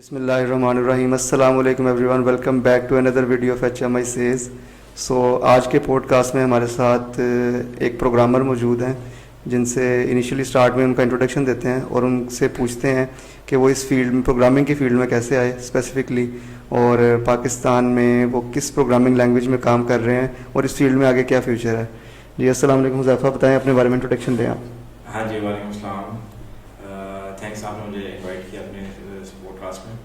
بسم اللہ الرحمن الرحیم. السلام علیکم everyone, welcome back to another video of HMI سیز. سو آج کے پوڈ کاسٹ میں ہمارے ساتھ ایک پروگرامر موجود ہیں جن سے انیشلی سٹارٹ میں ان کا انٹروڈکشن دیتے ہیں اور ان سے پوچھتے ہیں کہ وہ اس فیلڈ میں پروگرامنگ کی فیلڈ میں کیسے آئے اسپیسیفکلی, اور پاکستان میں وہ کس پروگرامنگ لینگویج میں کام کر رہے ہیں اور اس فیلڈ میں آگے کیا فیوچر ہے. جی السلام علیکم حذیفہ, بتائیں اپنے بارے میں انٹروڈکشن دیں آپ. ہاں جی وعلیکم السلام. تھینکس آپ نے مجھے انوائٹ کیا اپنے پوڈ کاسٹ میں.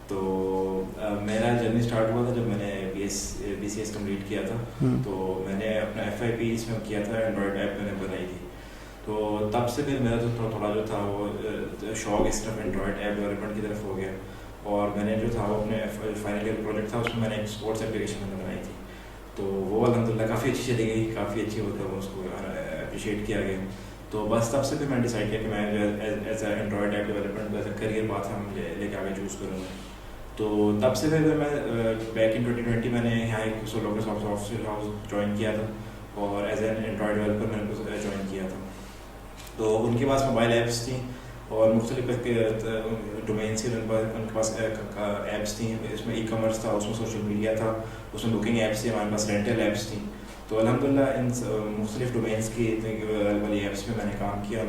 تو میرا جرنی اسٹارٹ ہوا تھا جب میں نے BCS کمپلیٹ کیا تھا. تو میں نے اپنا FIP اس میں کیا تھا, اینڈرائڈ ایپ میں نے بنائی تھی. تو تب سے پھر میرا جو تھوڑا جو تھا وہ شوق اس طرف اینڈرائڈ ایپ ڈیولپمنٹ کی طرف ہو گیا. اور میں نے جو تھا وہ اپنے فائنل ایئر پروجیکٹ تھا اس میں نے ایک اسپورٹس ایپلیکیشن میں بنائی تھی. تو وہ الحمدللہ کافی اچھی چلی گئی, کافی اچھی مطلب اس کو اپریشیٹ کیا گیا. تو بس تب سے پھر میں ڈیسائڈ کیا کہ میں as a Android app development as a career path ہم لے کے آگے چوز کروں گا. تو تب سے پھر میں بیک ان 2020 میں نے یہاں ایک سولو کے سافٹ ویئر ہاؤس جوائن کیا تھا اور ایز این اینڈرائڈ ڈیولپر میں نے جوائن کیا تھا. تو ان کے پاس موبائل ایپس تھیں اور مختلف ڈومینس کی ان کے پاس ایپس تھیں. اس میں ای کامرس تھا, اس میں سوشل میڈیا تھا, اس میں بکنگ ایپس تھی, ہمارے پاس رینٹل ایپس تھیں. تو الحمدللہ ان مختلف ڈومینس کی والی ایپس میں نے کام کیا.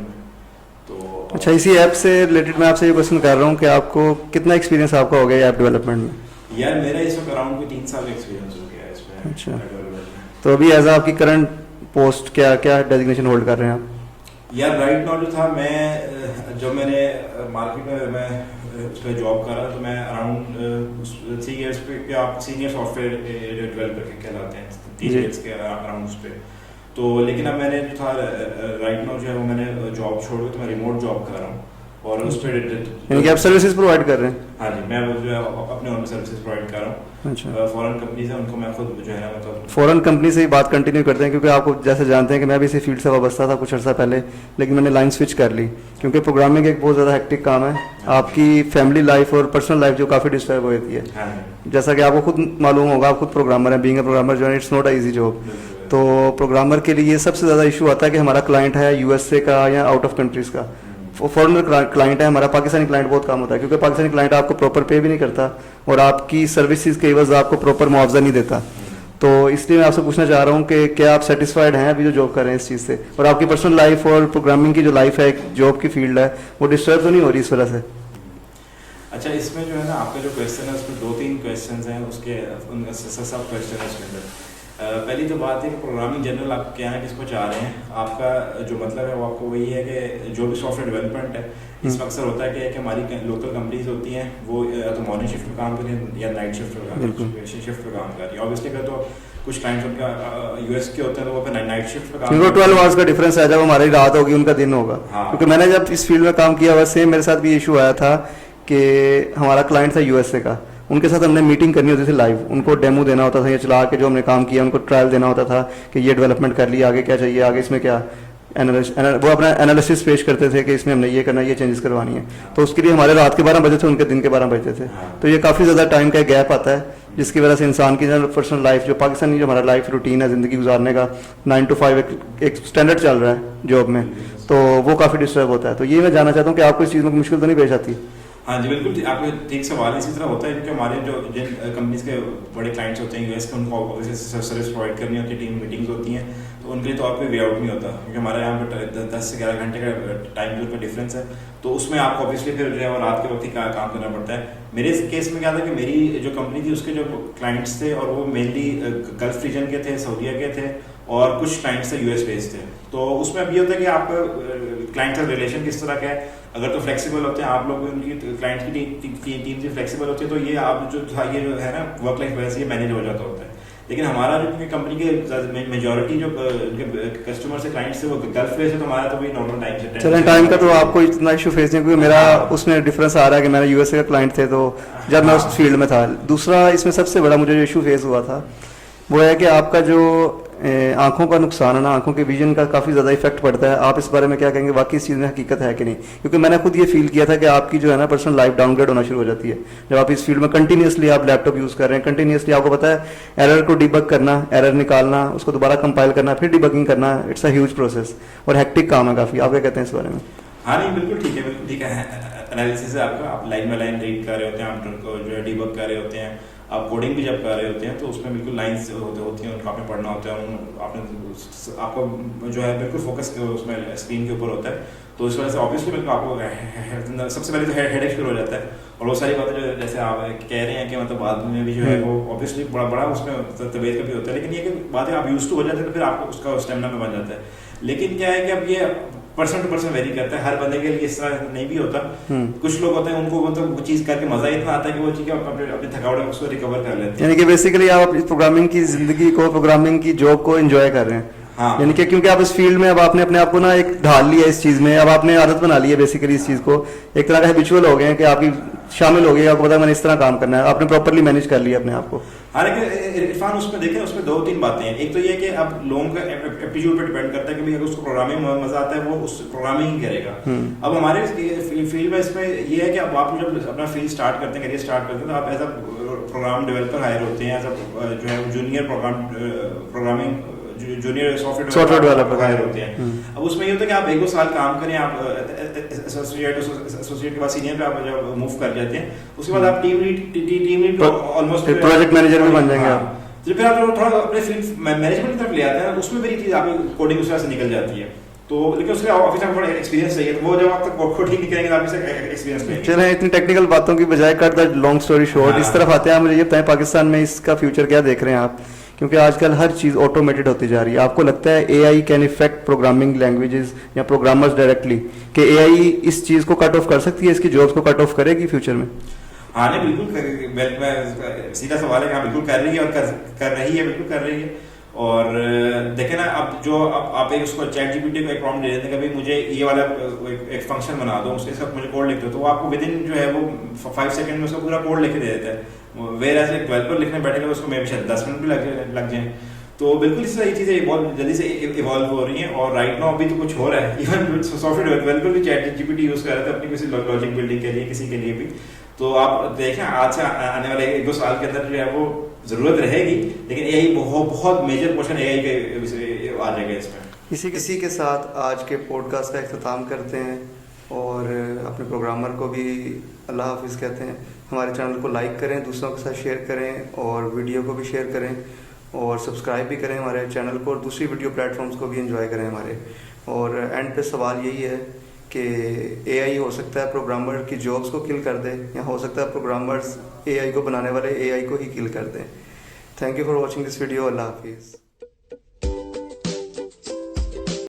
تو اچھا, اسی ایپ سے ریلیٹڈ میں آپ سے یہ کوشچن کر رہا ہوں کہ آپ کو کتنا ایکسپیرینس آپ کا ہو گیا ایپ ڈیولپمنٹ میں؟ یار میرا اس وقت اراؤنڈ کوئی 3 سال کا ایکسپیرینس ہو گیا ہے اس میں. اچھا, تو ابھی ایز آپ کی کرنٹ پوسٹ کیا ڈیزگنیشن ہولڈ کر رہے ہیں آپ؟ یار رائٹ ناؤ جو تھا میں جب میں نے مارکیٹ میں اس پہ جاب کر رہا تو میں اراؤنڈ 3 ایئرس پہ آپ سینئر سافٹ ویئر ڈیولپر کہلاتے ہیں 3 ایئرس کے اراؤنڈ اس پہ. تو لیکن اب میں نے جو تھا رائٹ ناؤ جو ہے وہ میں نے جاب چھوڑ دی, تو میں ریموٹ جاب کر رہا ہوں اور اس پہ یعنی کہ آپ سروسز پرووائڈ کر رہے ہیں؟ ہاں جی, میں جو ہے اپنے اون سروسز پرووائڈ کر رہا ہوں. اچھا, فورن کمپنیز ہیں ان کو میں خود جو ہے نا مطلب فورن کمپنی سے ہی بات کنٹینیو کرتے ہیں, کیونکہ آپ کو جیسے جانتے ہیں کہ میں بھی اسی فیلڈ سے وابستہ تھا کچھ عرصہ پہلے, لیکن میں نے لائن سوئچ کر لی کیونکہ پروگرامنگ ایک بہت زیادہ ہیکٹک کام ہے. آپ کی فیملی لائف اور پرسنل لائف جو کافی ڈسٹرب ہو جاتی ہے, جیسا کہ آپ کو خود معلوم ہوگا, آپ خود پروگرامر ہیں. بینگ اے پروگرامر جو ہے it's not a easy job. تو پروگرامر کے لیے سب سے زیادہ ایشو آتا ہے کہ ہمارا کلائنٹ ہے USA کا یا آؤٹ آف کنٹریز کا. فورنر کلائنٹ ہے ہمارا, پاکستانی کلائنٹ بہت کام ہوتا ہے کیونکہ پاکستانی کلائنٹ آپ کو پراپر پے بھی نہیں کرتا اور آپ کی سروسز کے عوض آپ کو پراپر معاوضہ نہیں دیتا. تو اس لیے میں آپ سے پوچھنا چاہ رہا ہوں کہ کیا آپ سیٹسفائڈ ہیں ابھی جو جاب کر رہے ہیں اس چیز سے, اور آپ کی پرسنل لائف اور پروگرامنگ کی جو لائف ہے ایک جاب کی فیلڈ ہے وہ ڈسٹرب تو نہیں ہو رہی اس وجہ سے؟ اچھا, اس میں جو ہے نا آپ کا جو کویشچن ہے اس میں 2-3 کویشچنز ہیں, اس کے سب کویشچن ہے اس کے اندر. پہلی تو بات ہے کہ پروگرامنگ جنرل آپ کیا ہے کس کو چاہ رہے ہیں. آپ کا جو مطلب ہے وہ آپ کو وہی ہے کہ جو بھی سافٹ ویئر ڈیولپمنٹ ہے اس میں اکثر ہوتا ہے کہ ہماری لوکل کمپنیز ہوتی ہیں وہ یا تو مارننگ شفٹ پہ کام کریں یا نائٹ شفٹ پہ کام کر رہی ہیں. اوبیسلی کا تو کچھ کلائنٹس ان کا US کے ہوتے ہیں تو وہ پھر نائٹ شفٹ پہ کام 12 آورس کا ڈفرینس ہے, جب ہماری رات ہوگی ان کا دن ہوگا. کیونکہ میں نے جب اس فیلڈ میں کام کیا ویسے میرے ساتھ بھی ایشو آیا تھا کہ ہمارا کلائنٹ تھا USA کا, ان کے ساتھ ہم نے میٹنگ کرنی ہوتی تھی لائیو, ان کو ڈیمو دینا ہوتا تھا, یہ چلا کے جو ہم نے کام کیا ان کو ٹرائل دینا ہوتا تھا کہ یہ ڈیولپمنٹ کر لی, آگے کیا چاہیے, آگے اس میں کیا وہ اپنا انالیسس پیش کرتے تھے کہ اس میں ہم نے یہ کرنا ہے, یہ چینجز کروانی ہے. تو اس کے لیے ہمارے رات کے 12 بجے تھے, ان کے دن کے 12 بجے تھے. تو یہ کافی زیادہ ٹائم کا گیپ آتا ہے جس کی وجہ سے انسان کی پرسنل لائف جو پاکستانی جو ہمارا لائف روٹین ہے زندگی گزارنے کا 9 to 5 ایک اسٹینڈرڈ چل رہا ہے جاب میں, تو وہ کافی ڈسٹرب ہوتا ہے. تو یہ میں جاننا چاہتا ہوں کہ آپ کو اس چیز میں مشکل تو نہیں پیش آتی؟ ہاں جی بالکل, آپ کا ٹھیک سوال ہے. اسی طرح ہوتا ہے کیونکہ ہمارے جو جن کمپنیز کے بڑے کلائنٹس ہوتے ہیں US کے, ان کو سروس پرووائڈ کرنی ہوتی ہے, ٹیم میٹنگز ہوتی ہیں, تو ان کے لیے تو آپ کو وے آؤٹ نہیں ہوتا کیونکہ ہمارے یہاں پہ 10 سے 11 گھنٹے کا ٹائم کا ڈفرینس ہے. تو اس میں آپ کو اوبیسلی پھر جو ہے وہ رات کے وقت ہی کام کرنا پڑتا ہے. میرے کیس میں کیا تھا کہ میری جو کمپنی تھی اس کے جو کلائنٹس تھے اور وہ مینلی گلف ریجن کے تھے, سعودیہ کے تھے, اور کچھ کلائنٹس تھے US بیس تھے. تو اس میں اب یہ ہوتا ہے کہ آپ کا کلائنٹ کا ریلیشن کس طرح کا ہے. اگر تو فلیکسیبل ہوتے ہیں آپ لوگ, ان کی کلائنٹ کی ٹیم سے فلیکسیبل ہوتی ہے, تو یہ آپ جو تھا یہ جو ہے نا ورک لائف وجہ سے یہ مینیج ہو جاتا ہوتا ہے. لیکن ہمارا جو کمپنی کے میجورٹی جو کسٹمر سے کلائنٹس تھے وہ گلف بیس ہے, تو ہمارا تو وہی نارمل ٹائم سے چلیں ٹائم کا تو آپ کو اتنا ایشو فیس نہیں, کیونکہ میرا اس میں ڈفرینس آ رہا ہے کہ میرا USA کا کلائنٹ تھے تو جب میں اس فیلڈ میں تھا. دوسرا اس میں سب سے بڑا مجھے جو ایشو فیس ہوا تھا وہ ہے کہ آپ کا جو آنکھوں کا نقصان ہے نا, آنکھوں کے ویژن کا کافی زیادہ افیکٹ پڑتا ہے. آپ اس بارے میں کیا کہیں گے, واقعی اس چیز میں حقیقت ہے کہ نہیں؟ کیونکہ میں نے خود یہ فیل کیا تھا کہ آپ کی جو ہے نا پرسنل لائف ڈاؤن گریڈ ہونا شروع ہو جاتی ہے جب آپ اس فیلڈ میں کنٹینیوسلی آپ لیپ ٹاپ یوز کر رہے ہیں, کنٹینیوسلی آپ کو پتا ہے ایرر کو ڈی بگ کرنا, ایرر نکالنا, اس کو دوبارہ کمپائل کرنا, پھر ڈی بگنگ کرنا, اٹس اے ہیوج پروسیس اور ہیکٹک کام ہے کافی. آپ کیا کہتے ہیں اس بارے میں؟ ہاں نہیں بالکل ٹھیک ہے انالیسس ہے آپ کا. آپ لائن بائی لائن ریڈ کر رہے ہوتے ہیں, آپ کو جو ہے ڈیبگ کر رہے ہوتے ہیں, آپ کوڈنگ بھی جب کر رہے ہوتے ہیں تو اس میں بالکل لائنس ہوتی ہیں, ان کو آپ نے پڑھنا ہوتا ہے, آپ کو جو ہے بالکل فوکس اس میں اسکرین کے اوپر ہوتا ہے. تو اس وجہ سے آبویسلی بالکل آپ کو سب سے پہلے تو ہیڈ ایک شروع ہو جاتا ہے. اور وہ ساری باتیں جو جیسے آپ کہہ رہے ہیں کہ مطلب بعد میں بھی جو ہے وہ آبویسلی بڑا اس میں طبیعت کا بھی ہوتا ہے, لیکن یہ کہ باتیں آپ یوز ٹو ہو جاتے ہیں تو پھر آپ کو اس کا اسٹیمنا میں بن جاتا ہے. لیکن کیا ہے کہ اب یہ پرسن ٹو پرسن ویری کرتا ہے, ہر بندے کے لیے اس طرح نہیں بھی ہوتا. کچھ لوگ ہوتے ہیں ان کو مطلب وہ چیز کر کے مزہ اتنا آتا ہے کہ وہ چیز اپنی تھکاوٹ اس کو ریکور کر لیتے ہیں. یعنی کہ بیسیکلی آپ پروگرامنگ کی زندگی کو, پروگرامنگ کی جاب کو انجوائے کر رہے ہیں. یعنی کہ کیونکہ آپ اس فیلڈ میں اب آپ نے اپنے آپ کو نا ایک ڈھال لیا اس چیز میں, اب آپ نے عادت بنا لی ہے بیسیکلی اس چیز کو, ایک طرح کا ہیبیچول ہو گئے ہیں کہ آپ کی شامل ہو گئی, آپ کو پتا میں نے اس طرح کام کرنا ہے, آپ نے پراپرلی مینیج کر لیا اپنے آپ کو. حالانکہ عرفان اس میں دیکھیں اس میں 2-3 باتیں ہیں. ایک تو یہ کہ اب لوگوں کا ایپٹیچیوڈ پہ ڈیپینڈ کرتا ہے کہ اگر اس کو پروگرامنگ میں مزہ آتا ہے وہ اس پروگرامنگ ہی کرے گا. اب ہمارے فیلڈ میں اس میں یہ ہے کہ اب آپ جب اپنا فیلڈ اسٹارٹ کرتے ہیں, کیریئر اسٹارٹ کرتے ہیں, تو آپ as a program developer hire ہوتے ہیں, ایز اے جو ہے junior programming junior software developer hire ہوتے ہیں. اب اس میں یہ ہوتا ہے کہ آپ 1-2 سال کام کریں, آپ ایسوسیٹ کے بعد سینئر پہ آپ جب موو کر جاتے ہیں, اس کے بعد آپ team lead almost project manager بھی بن جائیں گے آپ. تو پھر آپ تھوڑا اپنے فیلڈ مینجمنٹ کی طرف لے آتے ہیں, اس میں میری چیز آپ کی کوڈنگ اس طرح سے نکل جاتی ہے. تو لیکن اس کے آفس میں تھوڑا ایکسپیرینس چاہیے, تو وہ جب آپ تک کوڈ ٹھیک نہیں کریں گے تو آپ سے ایکسپیرینس لیں گے. چلیں اتنی ٹیکنیکل باتوں کی بجائے کٹ دا لانگ اسٹوری شارٹ, اس طرف آتے ہیں. مجھے یہ بتائیں پاکستان میں اس کا فیوچر کیا دیکھ رہے ہیں آپ, کیونکہ آج کل ہر چیز آٹومیٹڈ ہوتی جا رہی ہے. آپ کو لگتا ہے A I can affect programming languages یا پروگرامرز ڈائریکٹلی, کہ اے آئی اس چیز کو کٹ آف کر سکتی ہے, اس کی جابس کو کٹ آف کرے گی فیوچر میں؟ ہاں نہیں بالکل سیدھا سوال ہے کہ ہاں بالکل کر رہی ہے, اور کر رہی ہے, بالکل کر رہی ہے. اور دیکھیں نا, اب جو آپ ایک اس کو چیٹ جی پی ٹی کو ایک پرومپٹ دے دیتے ہیں کہ بھائی مجھے یہ والا ایک فنکشن بنا دو, اس کے ساتھ مجھے کوڈ لکھ دو, تو وہ آپ کو ود ان جو ہے وہ 5 سیکنڈ میں اس کو پورا کوڈ لکھ کے دے دیتا ہے. ویئر ایز ایک ڈیولپر لکھنے بیٹھے گا اس کو میں بھی شاید 10 منٹ بھی لگ جائیں. تو بالکل اس طرح یہ چیزیں بہت جلدی سے ایوالو ہو رہی ہیں. اور رائٹ ناؤ ابھی تو کچھ ہو رہا ہے, ایون سافٹ ویئر ڈیولپر بھی ChatGPT use کر رہے تھے اپنی کسی لاجک بلڈنگ کے لیے, کسی کے لیے بھی. تو آپ دیکھیں آج سے آنے والے 1-2 سال کے اندر جو ہے وہ ضرورت رہے گی, لیکن اے آئی بہت میجر پورشن اے آئی کے آ جائے گا اس میں. اسی کے ساتھ آج کے پوڈ کاسٹ کا اختتام کرتے ہیں, اور اپنے پروگرامر کو بھی اللہ حافظ کہتے ہیں. ہمارے چینل کو لائک کریں, دوسروں کے ساتھ شیئر کریں, اور ویڈیو کو بھی شیئر کریں, اور سبسکرائب بھی کریں ہمارے چینل کو, اور دوسری ویڈیو پلیٹ فارمز کو بھی انجوائے کریں ہمارے. اور اینڈ پہ سوال یہی ہے کہ اے آئی ہو سکتا ہے پروگرامر کی جابس کو کل کر دے, یا ہو سکتا ہے پروگرامرز اے آئی کو بنانے والے اے آئی کو ہی کل کر دیں. Thank you for watching this video. اللہ حافظ.